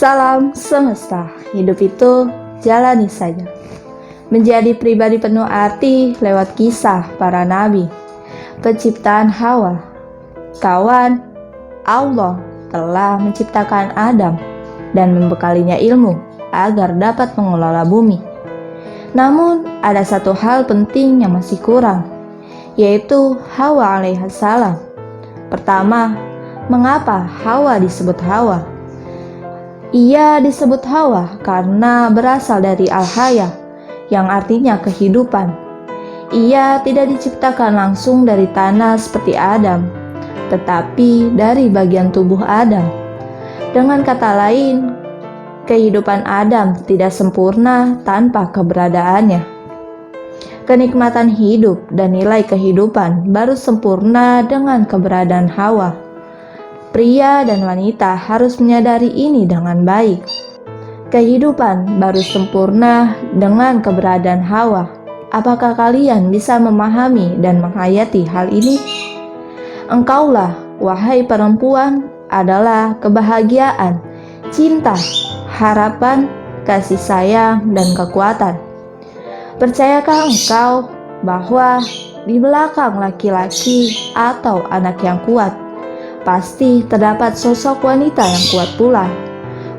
Salam semesta, hidup itu jalani saja. Menjadi pribadi penuh arti lewat kisah para nabi. Penciptaan Hawa. Kawan, Allah telah menciptakan Adam dan membekalinya ilmu agar dapat mengelola bumi. Namun ada satu hal penting yang masih kurang, yaitu Hawa alaihissalam. Pertama, mengapa Hawa disebut Hawa? Ia disebut Hawa karena berasal dari Al-Haya, yang artinya kehidupan. Ia tidak diciptakan langsung dari tanah seperti Adam, tetapi dari bagian tubuh Adam. Dengan kata lain, kehidupan Adam tidak sempurna tanpa keberadaannya. Kenikmatan hidup dan nilai kehidupan baru sempurna dengan keberadaan Hawa. Pria dan wanita harus menyadari ini dengan baik. Kehidupan baru sempurna dengan keberadaan Hawa. Apakah kalian bisa memahami dan menghayati hal ini? Engkaulah, wahai perempuan, adalah kebahagiaan, cinta, harapan, kasih sayang, dan kekuatan. Percayakah engkau bahwa di belakang laki-laki atau anak yang kuat, pasti terdapat sosok wanita yang kuat pula.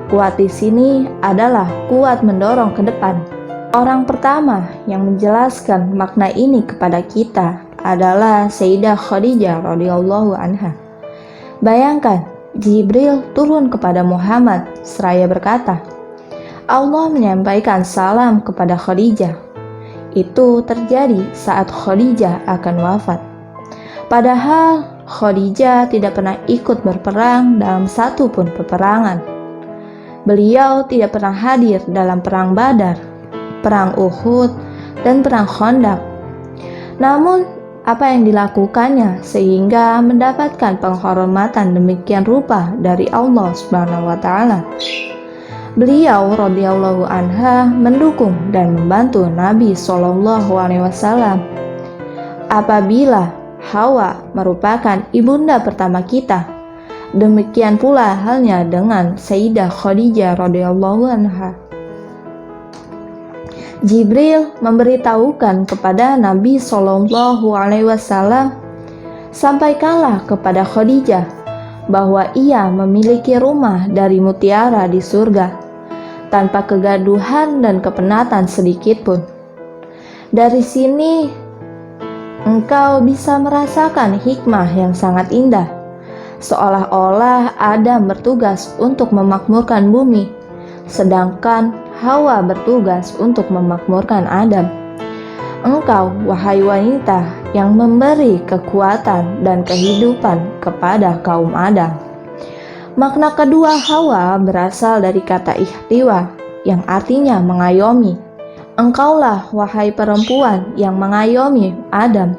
Kuat di sini adalah kuat mendorong ke depan. Orang pertama yang menjelaskan makna ini kepada kita adalah Sayyidah Khadijah radhiyallahu anha. Bayangkan, Jibril turun kepada Muhammad seraya berkata, Allah menyampaikan salam kepada Khadijah. Itu terjadi saat Khadijah akan wafat. Padahal Khadijah tidak pernah ikut berperang dalam satu pun peperangan. Beliau tidak pernah hadir dalam perang Badar, perang Uhud, dan perang Khandaq. Namun, apa yang dilakukannya sehingga mendapatkan penghormatan demikian rupa dari Allah Subhanahu wa taala? Beliau radhiyallahu anha mendukung dan membantu Nabi Shallallahu alaihi wasallam. Apabila Hawa merupakan ibunda pertama kita, demikian pula halnya dengan Sayyidah Khadijah radhiyallahu anha. Jibril memberitahukan kepada Nabi Shallallahu alaihi wasallam, sampaikanlah kepada Khadijah bahwa ia memiliki rumah dari mutiara di surga, tanpa kegaduhan dan kepenatan sedikit pun. Dari sini engkau bisa merasakan hikmah yang sangat indah, seolah-olah Adam bertugas untuk memakmurkan bumi, sedangkan Hawa bertugas untuk memakmurkan Adam. Engkau, wahai wanita, yang memberi kekuatan dan kehidupan kepada kaum Adam. Makna kedua Hawa berasal dari kata ihtiwa, yang artinya mengayomi. Engkaulah, wahai perempuan, yang mengayomi Adam,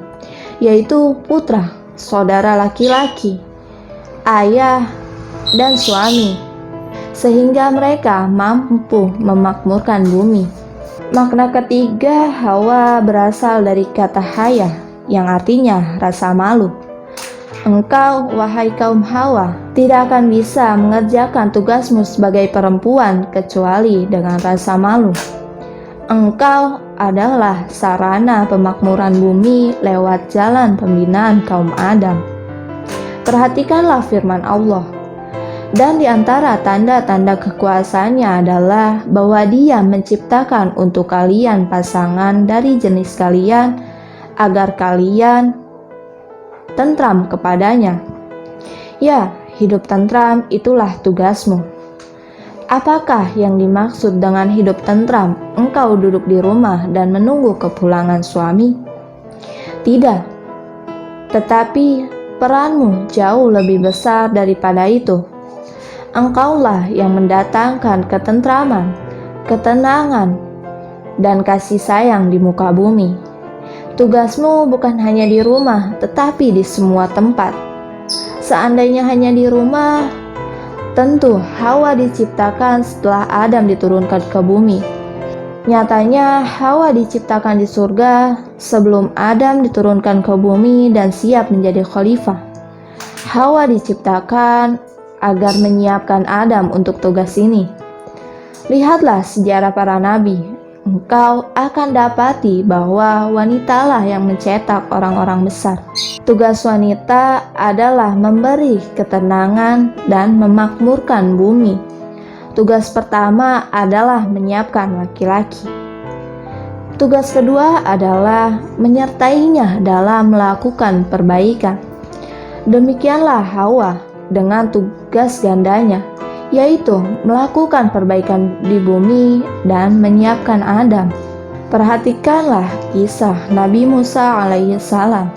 yaitu putra, saudara laki-laki, ayah, dan suami, sehingga mereka mampu memakmurkan bumi. Makna ketiga Hawa berasal dari kata haya, yang artinya rasa malu. Engkau, wahai kaum Hawa, tidak akan bisa mengerjakan tugasmu sebagai perempuan kecuali dengan rasa malu. Engkau adalah sarana pemakmuran bumi lewat jalan pembinaan kaum Adam. Perhatikanlah firman Allah. Dan di antara tanda-tanda kekuasaannya adalah bahwa Dia menciptakan untuk kalian pasangan dari jenis kalian agar kalian tentram kepadanya. Ya, hidup tentram itulah tugasmu. Apakah yang dimaksud dengan hidup tentram? Engkau duduk di rumah dan menunggu kepulangan suami? Tidak. Tetapi peranmu jauh lebih besar daripada itu. Engkaulah yang mendatangkan ketentraman, ketenangan, dan kasih sayang di muka bumi. Tugasmu bukan hanya di rumah, tetapi di semua tempat. Seandainya hanya di rumah, tentu Hawa diciptakan setelah Adam diturunkan ke bumi. Nyatanya Hawa diciptakan di surga sebelum Adam diturunkan ke bumi dan siap menjadi khalifah. Hawa diciptakan agar menyiapkan Adam untuk tugas ini. Lihatlah sejarah para nabi. Engkau akan dapati bahwa wanitalah yang mencetak orang-orang besar. Tugas wanita adalah memberi ketenangan dan memakmurkan bumi. Tugas pertama adalah menyiapkan laki-laki. Tugas kedua adalah menyertainya dalam melakukan perbaikan. Demikianlah Hawa dengan tugas gandanya, yaitu melakukan perbaikan di bumi dan menyiapkan Adam. Perhatikanlah kisah Nabi Musa alaihissalam.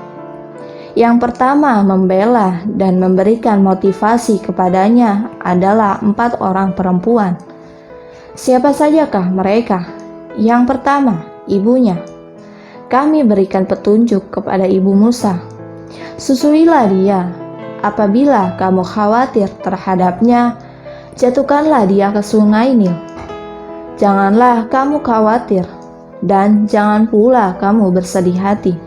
Yang pertama membela dan memberikan motivasi kepadanya adalah 4 orang perempuan. Siapa sajakah mereka? Yang pertama, ibunya. Kami berikan petunjuk kepada ibu Musa. Susuilah dia. Apabila kamu khawatir terhadapnya, jatuhkanlah dia ke sungai Nil. Janganlah kamu khawatir, dan jangan pula kamu bersedih hati.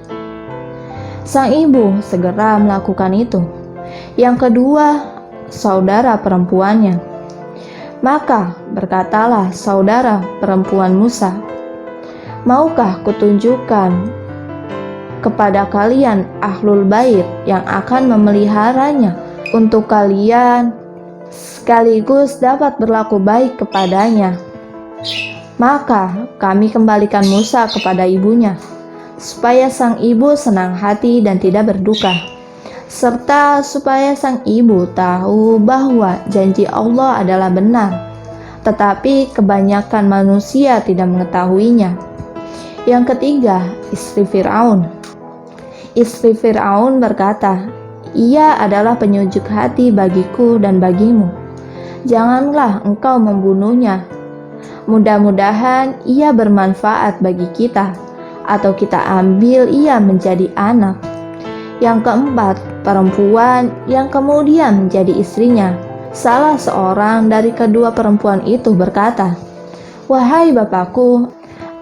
Sang ibu segera melakukan itu. Yang kedua, saudara perempuannya. Maka berkatalah saudara perempuan Musa, maukah kutunjukkan kepada kalian ahlul bait yang akan memeliharanya untuk kalian sekaligus dapat berlaku baik kepadanya. Maka kami kembalikan Musa kepada ibunya, supaya sang ibu senang hati dan tidak berduka, serta supaya sang ibu tahu bahwa janji Allah adalah benar, tetapi kebanyakan manusia tidak mengetahuinya. Yang ketiga, istri Fir'aun. Istri Fir'aun berkata, ia adalah penyujuk hati bagiku dan bagimu. Janganlah engkau membunuhnya. Mudah-mudahan ia bermanfaat bagi kita, atau kita ambil ia menjadi anak. Yang keempat, perempuan yang kemudian menjadi istrinya. Salah seorang dari kedua perempuan itu berkata, wahai bapakku,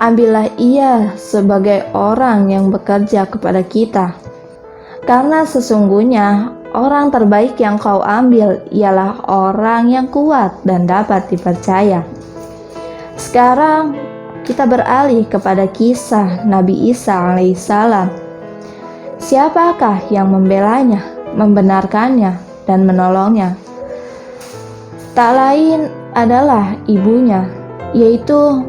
ambillah ia sebagai orang yang bekerja kepada kita. Karena sesungguhnya orang terbaik yang kau ambil ialah orang yang kuat dan dapat dipercaya. Sekarang kita beralih kepada kisah Nabi Isa alaihissalam. Siapakah yang membelanya, membenarkannya, dan menolongnya? Tak lain adalah ibunya, yaitu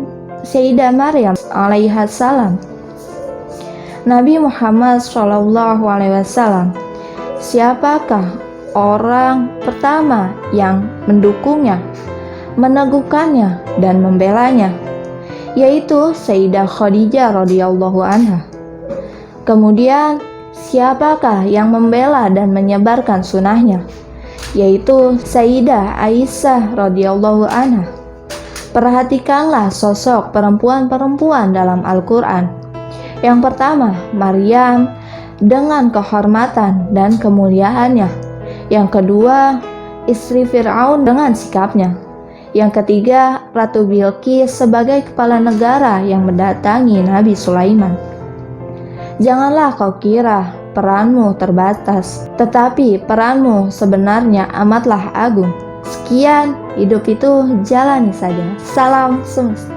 Sayyidah Maryam alaihissalam. Nabi Muhammad SAW, siapakah orang pertama yang mendukungnya, meneguhkannya, dan membelanya? Yaitu Sayyidah Khadijah radhiyallahu anha. Kemudian siapakah yang membela dan menyebarkan sunnahnya? Yaitu Sayyidah Aisyah radhiyallahu anha. Perhatikanlah sosok perempuan-perempuan dalam Al-Quran. Yang pertama, Maryam dengan kehormatan dan kemuliaannya. Yang kedua, istri Fir'aun dengan sikapnya. Yang ketiga, Ratu Bilqis sebagai kepala negara yang mendatangi Nabi Sulaiman. Janganlah kau kira peranmu terbatas, tetapi peranmu sebenarnya amatlah agung. Sekian, hidup itu jalani saja. Salam semesta.